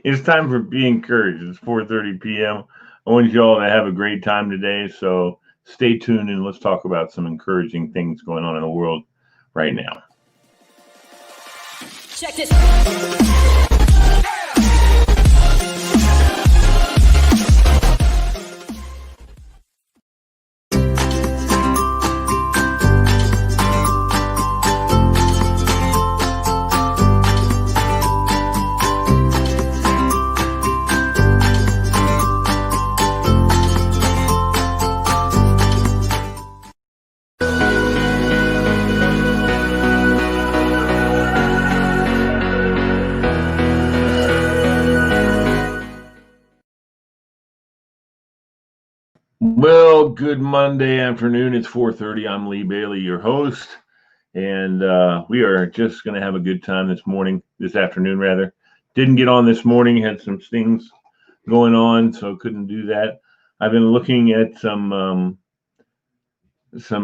It's time for Be Encouraged. It's 4:30 p.m. I want you all to have a great time today. So stay tuned and let's talk about some encouraging things going on in the world right now. Check it. Well, good Monday afternoon. It's 4:30. I'm Lee Bailey, your host, and we are just going to have a good time this afternoon rather. Didn't get on this morning, had some things going on, so couldn't do that. I've been looking at some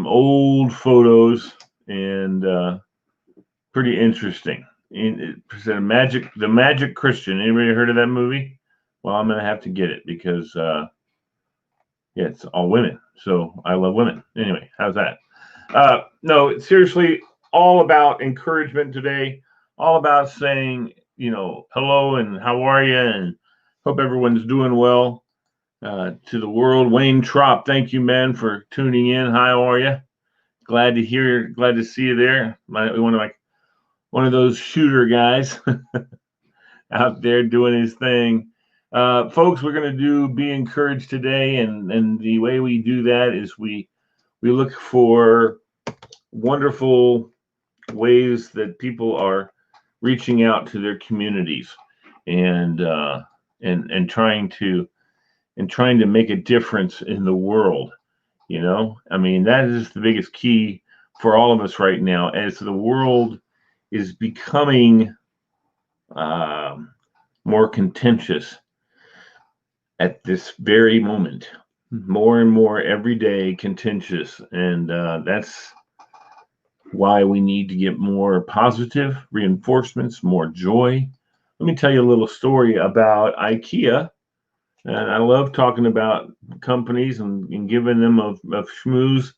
old photos and pretty interesting. The Magic Christian. Anybody heard of that movie? Well, I'm going to have to get it because yeah, it's all women. So I love women. Anyway, how's that? No, seriously, all about encouragement today. All about saying, hello and how are you, and hope everyone's doing well. To the world, Wayne Trop, thank you, man, for tuning in. How are you? Glad to see you there. One of those shooter guys out there doing his thing. Folks, we're going to Be Encouraged today, and the way we do that is we look for wonderful ways that people are reaching out to their communities and trying to make a difference in the world. I mean, that is the biggest key for all of us right now, as the world is becoming more contentious at this very moment, more and more every day contentious, and that's why we need to get more positive reinforcements, more joy. Let me tell you a little story about IKEA, and I love talking about companies and giving them of schmooze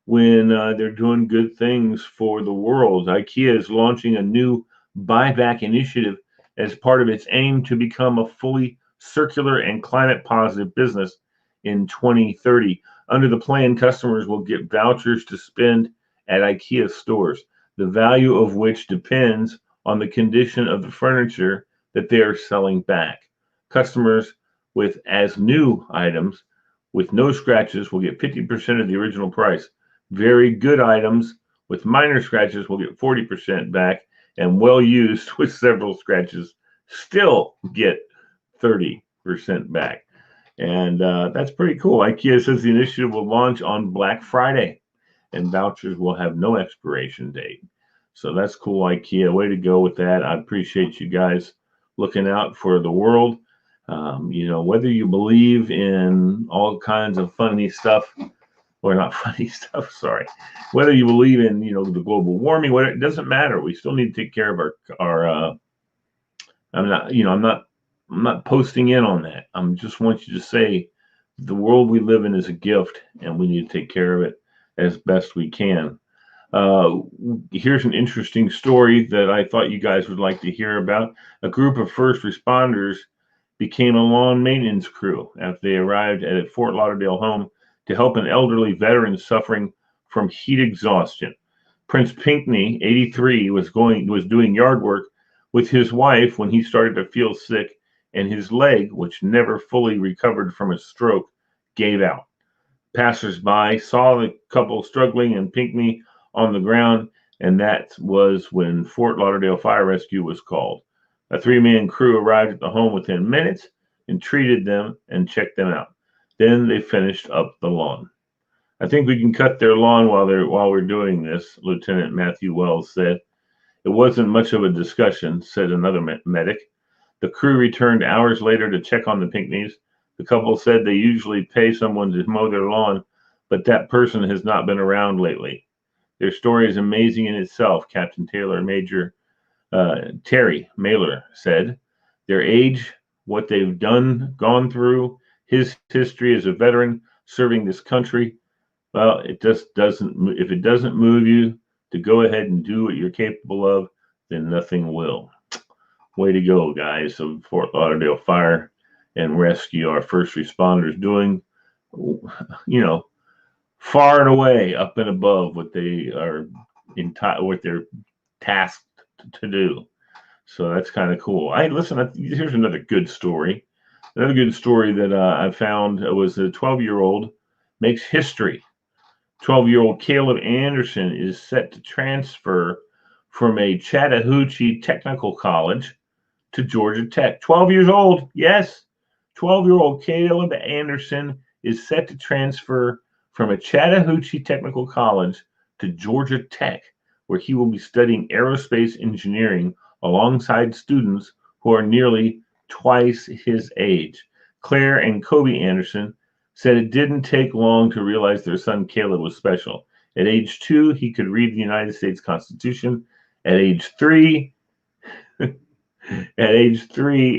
when they're doing good things for the world. IKEA is launching a new buyback initiative as part of its aim to become a fully circular and climate positive business in 2030. Under the plan, customers will get vouchers to spend at IKEA stores, the value of which depends on the condition of the furniture that they are selling back. Customers with as new items with no scratches will get 50% of the original price. Very good items with minor scratches will get 40% back, and well used with several scratches still get 30% back. And that's pretty cool. IKEA says the initiative will launch on Black Friday, and vouchers will have no expiration date. So that's cool, IKEA. Way to go with that. I appreciate you guys looking out for the world. Whether you believe in all kinds of funny stuff, or not funny stuff, sorry. Whether you believe in, the global warming, it doesn't matter. We still need to take care of our I'm not posting in on that. I just want you to say the world we live in is a gift, and we need to take care of it as best we can. Here's an interesting story that I thought you guys would like to hear about. A group of first responders became a lawn maintenance crew after they arrived at a Fort Lauderdale home to help an elderly veteran suffering from heat exhaustion. Prince Pinkney, 83, was doing yard work with his wife when he started to feel sick, and his leg, which never fully recovered from a stroke, gave out. Passers-by saw the couple struggling and Pinkney on the ground, and that was when Fort Lauderdale Fire Rescue was called. A three-man crew arrived at the home within minutes and treated them and checked them out. Then they finished up the lawn. I think we can cut their lawn while we're doing this, Lieutenant Matthew Wells said. It wasn't much of a discussion, said another medic. The crew returned hours later to check on the Pinkneys. The couple said they usually pay someone to mow their lawn, but that person has not been around lately. Their story is amazing in itself, Captain Taylor Major Terry Mailer said. Their age, what they've gone through, his history as a veteran serving this country. Well, it just doesn't, if it doesn't move you to go ahead and do what you're capable of, then nothing will. Way to go, guys, of Fort Lauderdale Fire and Rescue, our first responders doing, far and away up and above what they are what they're tasked to do. So that's kind of cool. Listen. Here's another good story. Another good story that I found was a 12-year-old makes history. 12-year-old Caleb Anderson is set to transfer from a Chattahoochee Technical College to Georgia Tech. 12 years old, yes. 12-year-old Caleb Anderson is set to transfer from a Chattahoochee Technical College to Georgia Tech, where he will be studying aerospace engineering alongside students who are nearly twice his age. Claire and Kobe Anderson said it didn't take long to realize their son Caleb was special. At age 2, he could read the United States Constitution. At age 3,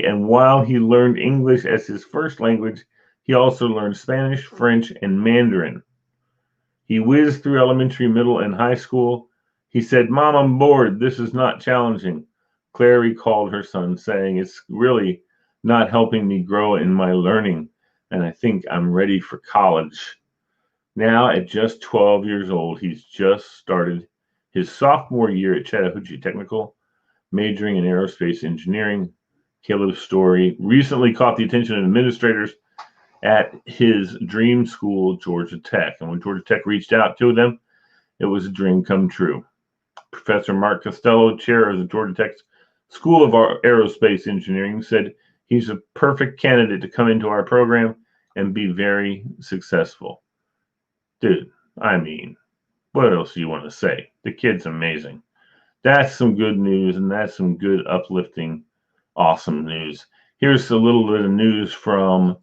and while he learned English as his first language, he also learned Spanish, French, and Mandarin. He whizzed through elementary, middle, and high school. He said, "Mom, I'm bored. This is not challenging." Claire recalled her son saying, "It's really not helping me grow in my learning, and I think I'm ready for college." Now, at just 12 years old, he's just started his sophomore year at Chattahoochee Technical, majoring in aerospace engineering. Caleb's story recently caught the attention of administrators at his dream school, Georgia Tech. And when Georgia Tech reached out to them, it was a dream come true. Professor Mark Costello, chair of the Georgia Tech School of Aerospace Engineering, said he's a perfect candidate to come into our program and be very successful. Dude, I mean, what else do you want to say? The kid's amazing. That's some good news, and that's some good, uplifting, awesome news. Here's a little bit of news from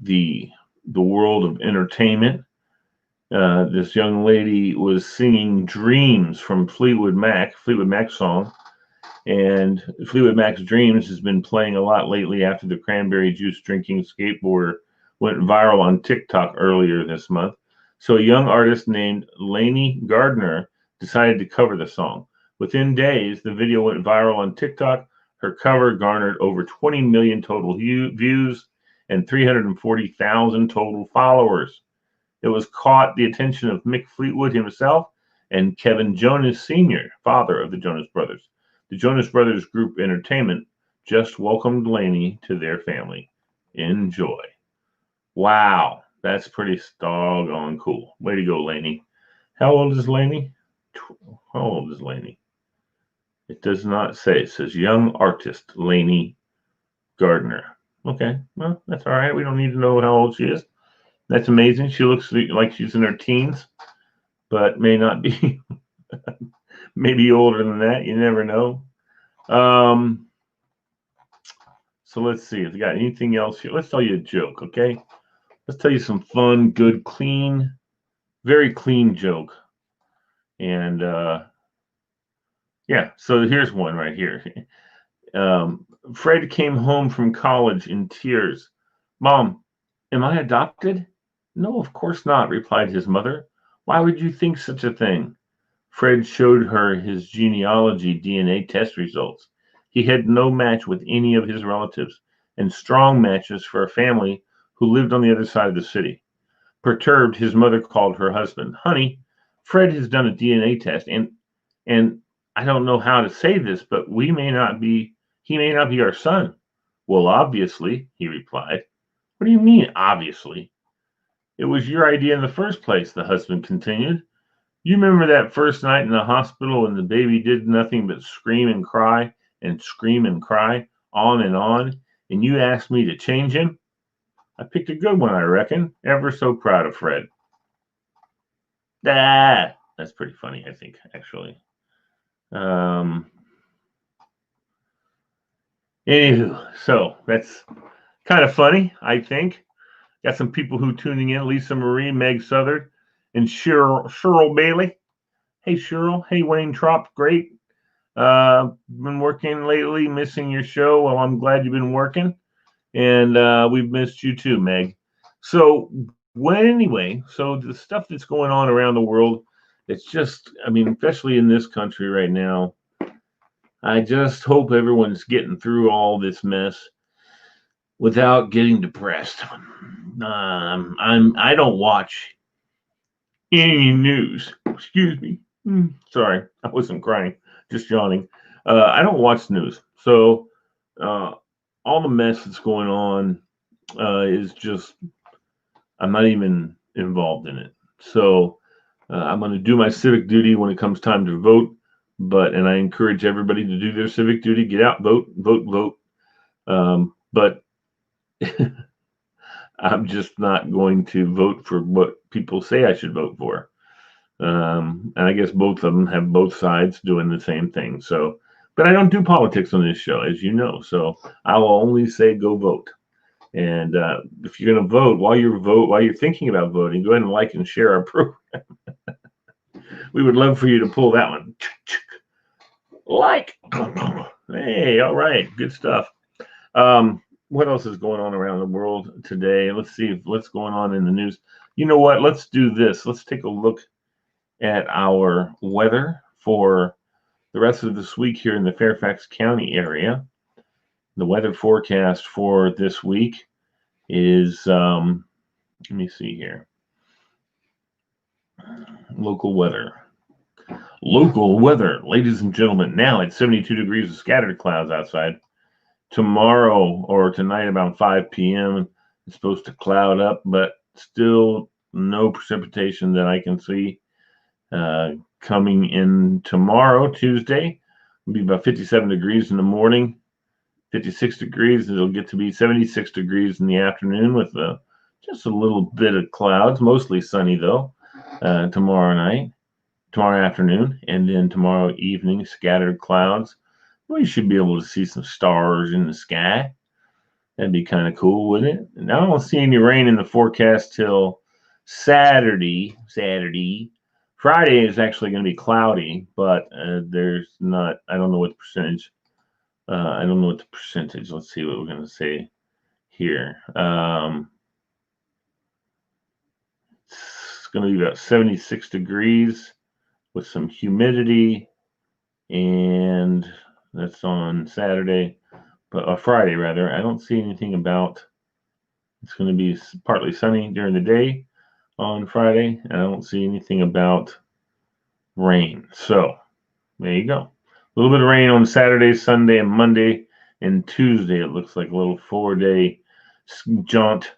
the world of entertainment. This young lady was singing "Dreams" from Fleetwood Mac song, and Fleetwood Mac's "Dreams" has been playing a lot lately after the cranberry juice drinking skateboarder went viral on TikTok earlier this month. So a young artist named Lainey Gardner decided to cover the song. Within days, the video went viral on TikTok. Her cover garnered over 20 million total views and 340,000 total followers. It was caught the attention of Mick Fleetwood himself and Kevin Jonas Sr., father of the Jonas Brothers. The Jonas Brothers Group Entertainment just welcomed Lainey to their family. Enjoy. Wow, that's pretty doggone cool. Way to go, Lainey. How old is Lainey? How old is Lainey? It does not say. It says young artist Lainey Gardner. Okay, well, that's all right. We don't need to know how old she is. That's amazing. She looks like she's in her teens, but may not be. Maybe older than that. You never know. So let's see if we got anything else here. Let's tell you a joke, okay? Let's tell you some fun, good, clean, very clean joke. And yeah, so here's one right here. Fred came home from college in tears. "Mom, am I adopted?" "No, of course not," replied his mother. "Why would you think such a thing?" Fred showed her his genealogy DNA test results. He had no match with any of his relatives, and strong matches for a family who lived on the other side of the city. Perturbed, his mother called her husband. "Honey, Fred has done a DNA test, and I don't know how to say this, but he may not be our son." "Well, obviously," he replied. "What do you mean, obviously?" "It was your idea in the first place," the husband continued. "You remember that first night in the hospital when the baby did nothing but scream and cry and scream and cry, on, and you asked me to change him? I picked a good one, I reckon. Ever so proud of Fred." That's pretty funny, I think, actually. Anywho, so that's kind of funny, I think. Got some people who tuning in: Lisa Marie, Meg Southard, and Cheryl Bailey. Hey, Cheryl. Hey, Wayne Trop. Great. Been working lately, missing your show. Well, I'm glad you've been working. And we've missed you too, Meg. So, anyway, so the stuff that's going on around the world, it's just, I mean, especially in this country right now, I just hope everyone's getting through all this mess without getting depressed. I don't watch any news. Excuse me. Sorry, I wasn't crying, just yawning. I don't watch news, so uh, all the mess that's going on is just I'm not even involved in it. So I'm going to do my civic duty when it comes time to vote. And I encourage everybody to do their civic duty. Get out, vote, vote, vote. But I'm just not going to vote for what people say I should vote for. And I guess both of them have both sides doing the same thing. So, but I don't do politics on this show, as you know. So I will only say go vote. And if you're going to vote, while you're thinking about voting, go ahead and like and share our program. We would love for you to pull that one. Like, hey, all right, good stuff. What else is going on around the world today? Let's see what's going on in the news. You know what? Let's do this. Let's take a look at our weather for the rest of this week here in the Fairfax County area. The weather forecast for this week is, let me see here. Local weather. Local weather, ladies and gentlemen. Now it's 72 degrees with scattered clouds outside. Tomorrow or tonight about 5 p.m. it's supposed to cloud up, but still no precipitation that I can see. Coming in tomorrow, Tuesday, it'll be about 57 degrees in the morning, 56 degrees. It'll get to be 76 degrees in the afternoon with just a little bit of clouds, mostly sunny though, tomorrow afternoon, and then tomorrow evening, scattered clouds. We should be able to see some stars in the sky. That'd be kind of cool, wouldn't it? And I don't see any rain in the forecast till Saturday. Friday is actually going to be cloudy, but there's not. I don't know what the percentage. I don't know what the percentage. Let's see what we're going to say here. It's going to be about 76 degrees with some humidity, and that's on Saturday, but Friday rather. I don't see anything about. It's going to be partly sunny during the day on Friday, and I don't see anything about rain. So there you go. A little bit of rain on Saturday, Sunday, and Monday, and Tuesday. It looks like a little 4-day jaunt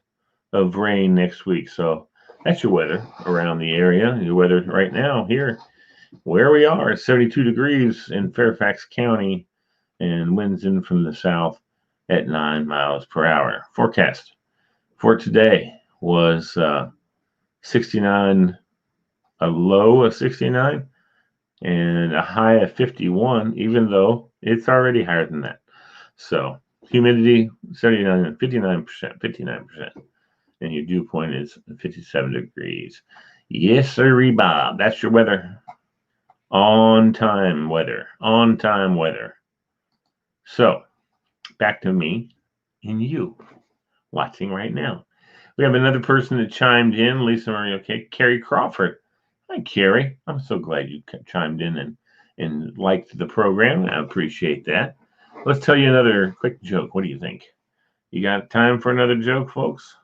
of rain next week. So that's your weather around the area. Your weather right now here, where we are, it's 72 degrees in Fairfax County, and winds in from the south at 9 miles per hour. Forecast for today was 69, a low of 69, and a high of 51, even though it's already higher than that. So humidity 79, 59%, and your dew point is 57 degrees. Yes, sir, Bob. That's your weather. On time weather. So back to me and you watching right now. We have another person that chimed in, Lisa Marie, okay, Carrie Crawford. Hi, Carrie. I'm so glad you chimed in and liked the program. I appreciate that. Let's tell you another quick joke. What do you think? You got time for another joke, folks?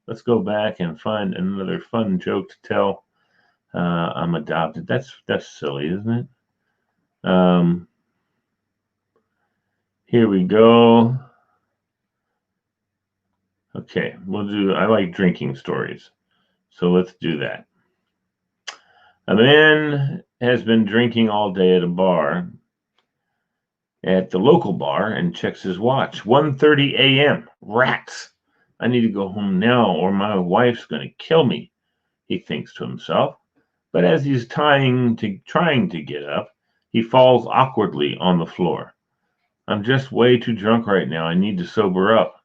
Let's go back and find another fun joke to tell. I'm adopted. That's silly, isn't it? Here we go. Okay, I like drinking stories. So let's do that. A man has been drinking all day at the local bar, and checks his watch. 1:30 a.m. Rats. I need to go home now or my wife's going to kill me, he thinks to himself. But as he's trying to get up, he falls awkwardly on the floor. I'm just way too drunk right now. I need to sober up.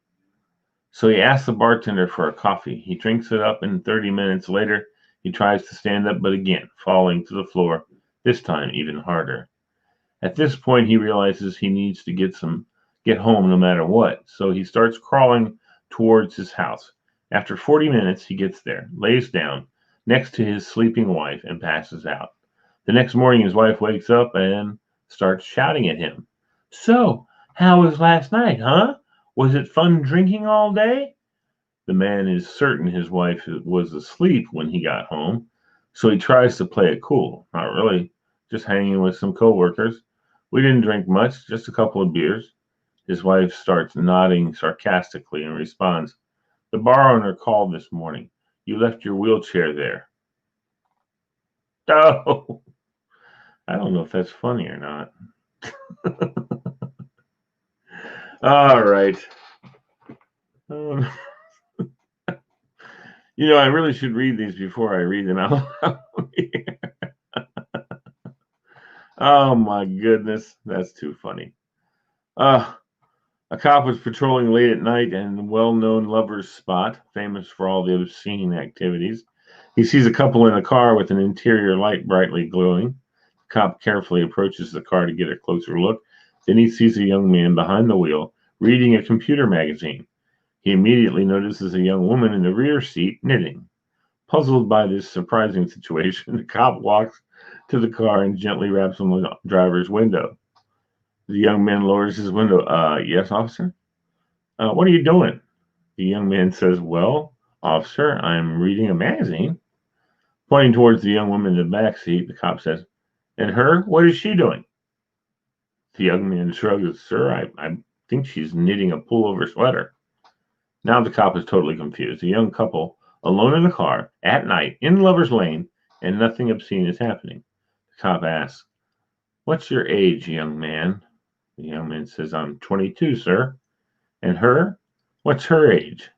So he asks the bartender for a coffee. He drinks it up, and 30 minutes later, he tries to stand up, but again, falling to the floor, this time even harder. At this point, he realizes he needs to get some get home no matter what. So he starts crawling towards his house. After 40 minutes, he gets there, lays down next to his sleeping wife, and passes out. The next morning, his wife wakes up and starts shouting at him. So, how was last night, huh? Was it fun drinking all day? The man is certain his wife was asleep when he got home, so he tries to play it cool. Not really, just hanging with some coworkers. We didn't drink much, just a couple of beers. His wife starts nodding sarcastically and responds, the bar owner called this morning. You left your wheelchair there. Oh, I don't know if that's funny or not. All right. Um, I really should read these before I read them out loud. Oh my goodness, that's too funny. A cop was patrolling late at night in a well-known lovers spot, famous for all the obscene activities. He sees a couple in a car with an interior light brightly glowing. The cop carefully approaches the car to get a closer look. Then he sees a young man behind the wheel reading a computer magazine. He immediately notices a young woman in the rear seat knitting. Puzzled by this surprising situation, the cop walks to the car and gently raps on the driver's window. The young man lowers his window. Yes, officer? What are you doing? The young man says, well, officer, I'm reading a magazine. Pointing towards the young woman in the back seat, the cop says, and her? What is she doing? The young man shrugs. Sir, I think she's knitting a pullover sweater. Now the cop is totally confused. A young couple, alone in the car, at night, in Lover's Lane, and nothing obscene is happening. The cop asks, what's your age, young man? The young man says, I'm 22, sir. And her? What's her age?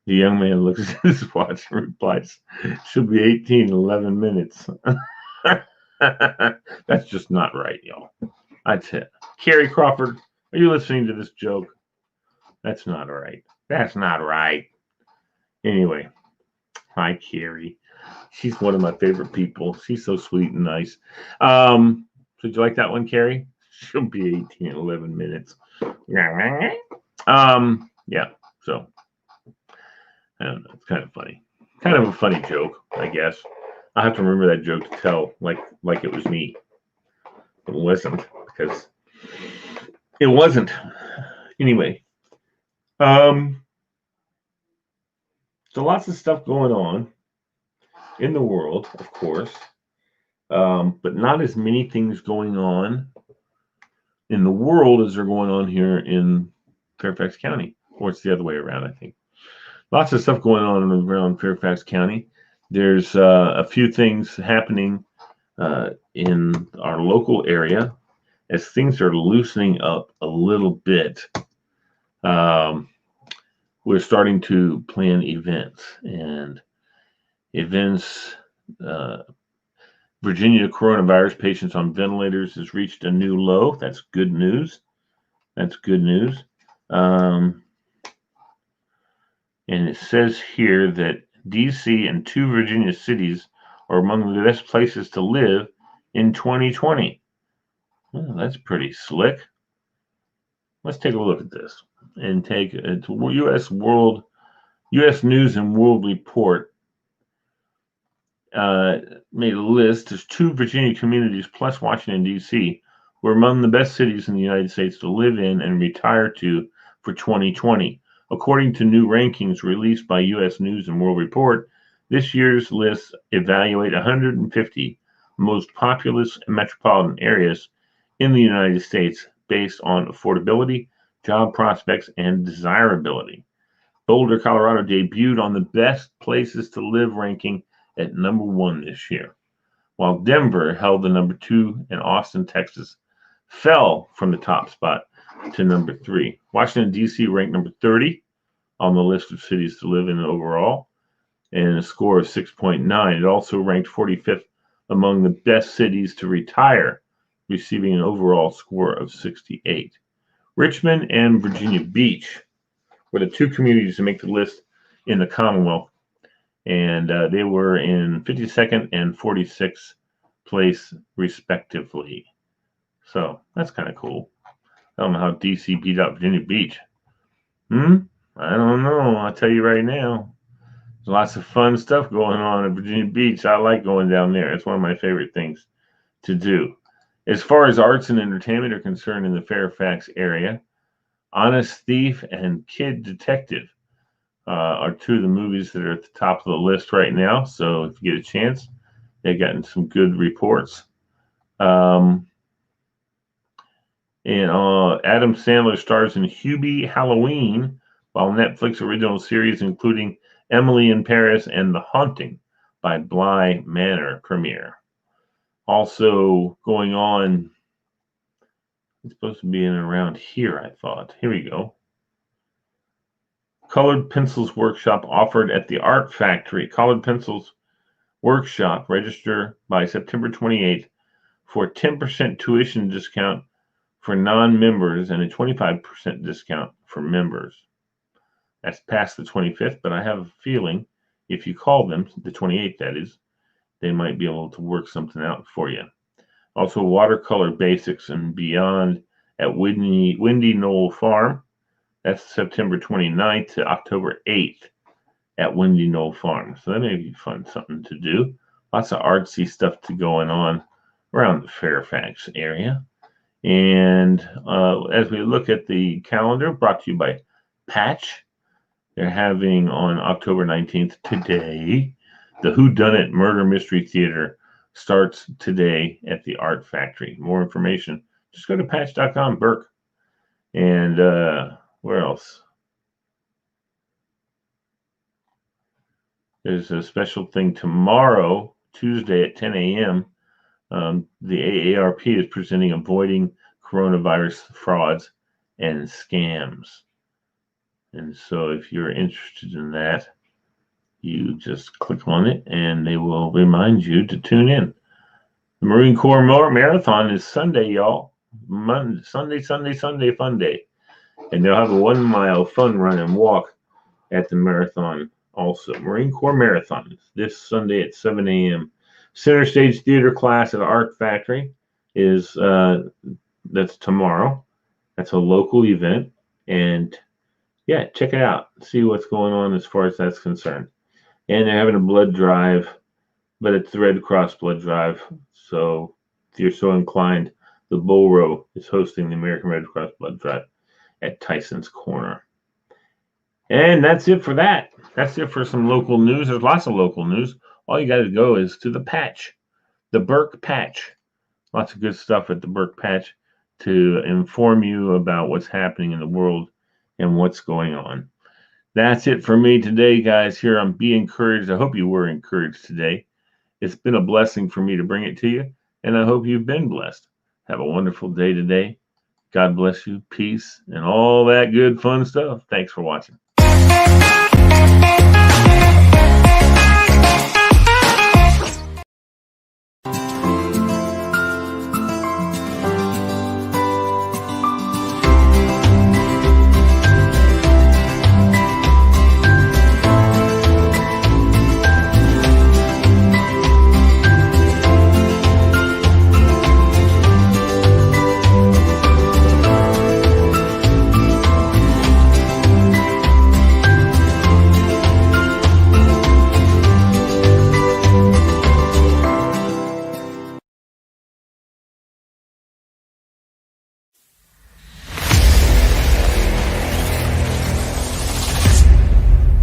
The young man looks at his watch and replies, she'll be 18 in 11 minutes. That's just not right, y'all. That's it. Carrie Crawford, are you listening to this joke? That's not right. That's not right. Anyway, hi, Carrie. She's one of my favorite people. She's so sweet and nice. Did you like that one, Carrie? She'll be 18 in 11 minutes. Yeah. So I don't know. It's kind of funny. Kind of a funny joke, I guess. I have to remember that joke to tell like it was me. It wasn't because it wasn't. Anyway, so lots of stuff going on in the world, of course, but not as many things going on in the world as are going on here in Fairfax County, or it's the other way around, I think. Lots of stuff going on around Fairfax County. There's a few things happening in our local area as things are loosening up a little bit. We're starting to plan events. Virginia coronavirus patients on ventilators has reached a new low. That's good news. And it says here that DC and 2 Virginia cities are among the best places to live in 2020. Well, that's pretty slick. Let's take a look at this and take a U.S. News and World Report made a list. There's 2 Virginia communities plus Washington, D.C. were among the best cities in the United States to live in and retire to for 2020. According to new rankings released by U.S. News and World Report, this year's list evaluate 150 most populous metropolitan areas in the United States based on affordability, job prospects, and desirability. Boulder, Colorado debuted on the best places to live ranking at number 1 this year, while Denver held the number 2 and Austin, Texas fell from the top spot to number 3. Washington, D.C. ranked number 30 on the list of cities to live in overall, and a score of 6.9. It also ranked 45th among the best cities to retire, receiving an overall score of 68. Richmond and Virginia Beach were the 2 communities to make the list in the Commonwealth, and they were in 52nd and 46th place, respectively. So that's kind of cool. I don't know how DC beat up Virginia Beach. I don't know. I'll tell you right now. There's lots of fun stuff going on at Virginia Beach. I like going down there. It's one of my favorite things to do. As far as arts and entertainment are concerned in the Fairfax area, Honest Thief and Kid Detective are two of the movies that are at the top of the list right now. So if you get a chance, they've gotten some good reports. And Adam Sandler stars in Hubie Halloween, while Netflix original series including Emily in Paris and The Haunting by Bly Manor premiere. Also going on, it's supposed to be in and around here, I thought. Here we go. Colored Pencils Workshop offered at the Art Factory. Colored Pencils Workshop, register by September 28th for a 10% tuition discount for non-members and a 25% discount for members. That's past the 25th, but I have a feeling if you call them, the 28th that is, they might be able to work something out for you. Also, Watercolor Basics and Beyond at Windy Knoll Farm. That's September 29th to October 8th at Windy Knoll Farm. So that may be fun, something to do. Lots of artsy stuff going on around the Fairfax area. And as we look at the calendar, brought to you by Patch, they're having on October 19th today, the Whodunit Murder Mystery Theater starts today at the Art Factory. More information, just go to patch.com, Burke. And where else? There's a special thing tomorrow, Tuesday at 10 a.m. The AARP is presenting Avoiding Coronavirus Frauds and Scams. And so if you're interested in that, you just click on it and they will remind you to tune in. The Marine Corps Marathon is Sunday, y'all. Sunday, fun day. And they'll have a 1 mile fun run and walk at the marathon also. Marine Corps Marathon this Sunday at 7 a.m. Center Stage Theater class at Art Factory is that's tomorrow. That's a local event. And yeah, check it out. See what's going on as far as that's concerned. And they're having a blood drive, but it's the Red Cross blood drive. So if you're so inclined, the Bull Row is hosting the American Red Cross blood drive at Tyson's Corner. And that's it for that. That's it for some local news. There's lots of local news. All you got to go is to the Patch, the Burke Patch. Lots of good stuff at the Burke Patch to inform you about what's happening in the world and what's going on. That's it for me today, guys, here on Be Encouraged. I hope you were encouraged today. It's been a blessing for me to bring it to you, and I hope you've been blessed. Have a wonderful day today. God bless you, peace, and all that good fun stuff. Thanks for watching.